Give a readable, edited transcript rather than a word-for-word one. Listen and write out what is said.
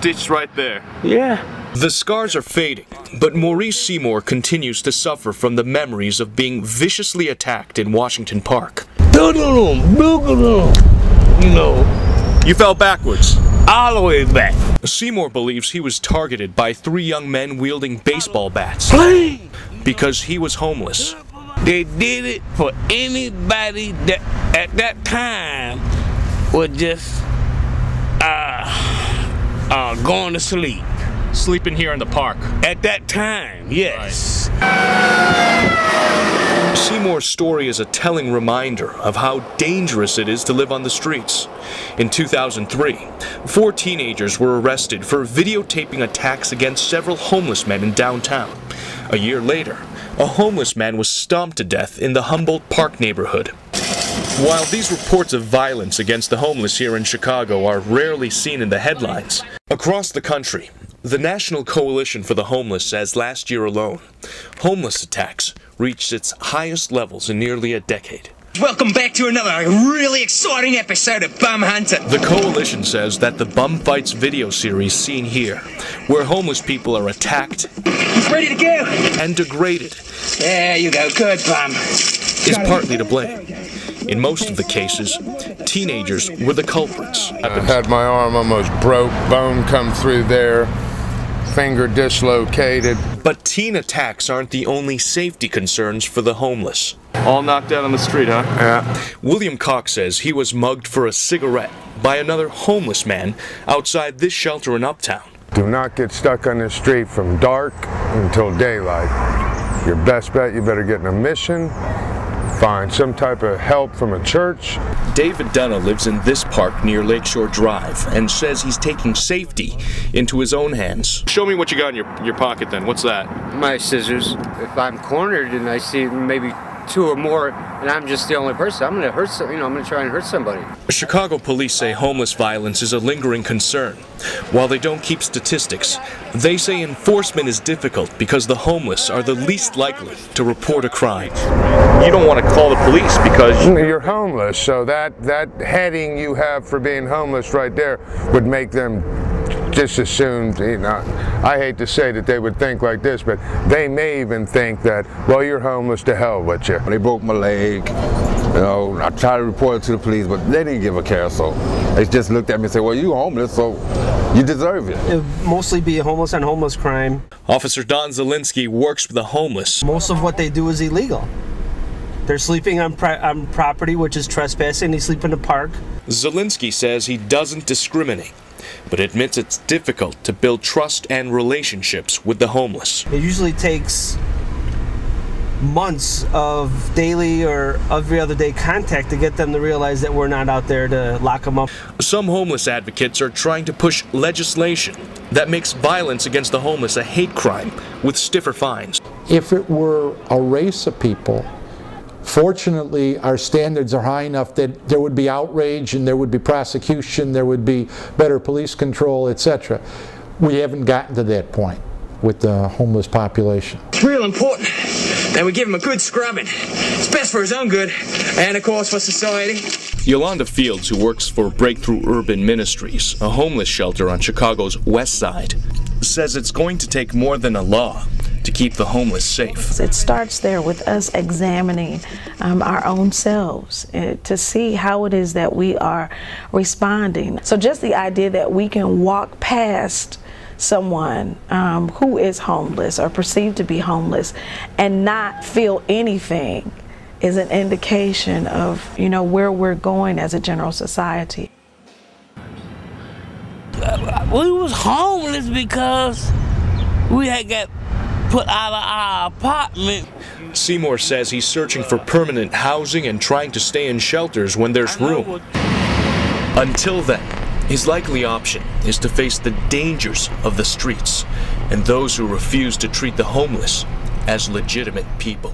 stitched right there. Yeah. The scars are fading, but Maurice Seymour continues to suffer from the memories of being viciously attacked in Washington Park. You know, You fell backwards. all the way back. Seymour believes he was targeted by 3 young men wielding baseball bats because he was homeless. They did it for anybody that at that time was just going to sleep. Sleeping here in the park. At that time, yes. Seymour's story is a telling reminder of how dangerous it is to live on the streets. In 2003, 4 teenagers were arrested for videotaping attacks against several homeless men in downtown. A year later, a homeless man was stomped to death in the Humboldt Park neighborhood. While these reports of violence against the homeless here in Chicago are rarely seen in the headlines, across the country, the National Coalition for the Homeless says last year alone, homeless attacks reached its highest levels in nearly a decade. Welcome back to another really exciting episode of Bum Hunter. The coalition says that the Bum Fights video series seen here, where homeless people are attacked He's ready to go. and degraded, There you go, good bum. is partly to blame. In most of the cases, teenagers were the culprits. I had my arm almost broke, bone come through there, finger dislocated. But teen attacks aren't the only safety concerns for the homeless. All knocked out on the street, huh? Yeah. William Cox says he was mugged for a cigarette by another homeless man outside this shelter in Uptown. Do not get stuck on the street from dark until daylight. Your best bet, you better get in a mission, find some type of help from a church. David Dunna lives in this park near Lakeshore Drive and says he's taking safety into his own hands. Show me what you got in your pocket then. What's that? My scissors. If I'm cornered and I see maybe 2 or more and I'm just the only person, I'm gonna hurt I'm gonna try and hurt somebody. Chicago police say homeless violence is a lingering concern. While they don't keep statistics, they say enforcement is difficult because the homeless are the least likely to report a crime. You don't want to call the police because You're homeless, so that heading you have for being homeless right there would make them just as soon, you know, I hate to say that they would think like this, but they may even think that, well, you're homeless, to hell with you. They broke my leg, you know, I tried to report it to the police, but they didn't give a care, so they just looked at me and said, well, you homeless, so you deserve it. It would mostly be homeless on homeless crime. Officer Don Zielinski works with the homeless. Most of what they do is illegal. They're sleeping on property, which is trespassing. They sleep in the park. Zielinski says he doesn't discriminate, but admits it's difficult to build trust and relationships with the homeless. It usually takes months of daily or every other day contact to get them to realize that we're not out there to lock them up. Some homeless advocates are trying to push legislation that makes violence against the homeless a hate crime with stiffer fines. If it were a race of people, fortunately our standards are high enough that there would be outrage and there would be prosecution, there would be better police control, etc. We haven't gotten to that point with the homeless population. It's real important that we give him a good scrubbing. It's best for his own good and, of course, for society. Yolanda Fields, who works for Breakthrough Urban Ministries, a homeless shelter on Chicago's west side, says it's going to take more than a law to keep the homeless safe. It starts there with us examining our own selves to see how it is that we are responding. So just the idea that we can walk past someone who is homeless or perceived to be homeless and not feel anything is an indication of, you know, where we're going as a general society. We was homeless because we had got put out of our apartment. Seymour says he's searching for permanent housing and trying to stay in shelters when there's room. Until then, his likely option is to face the dangers of the streets and those who refuse to treat the homeless as legitimate people.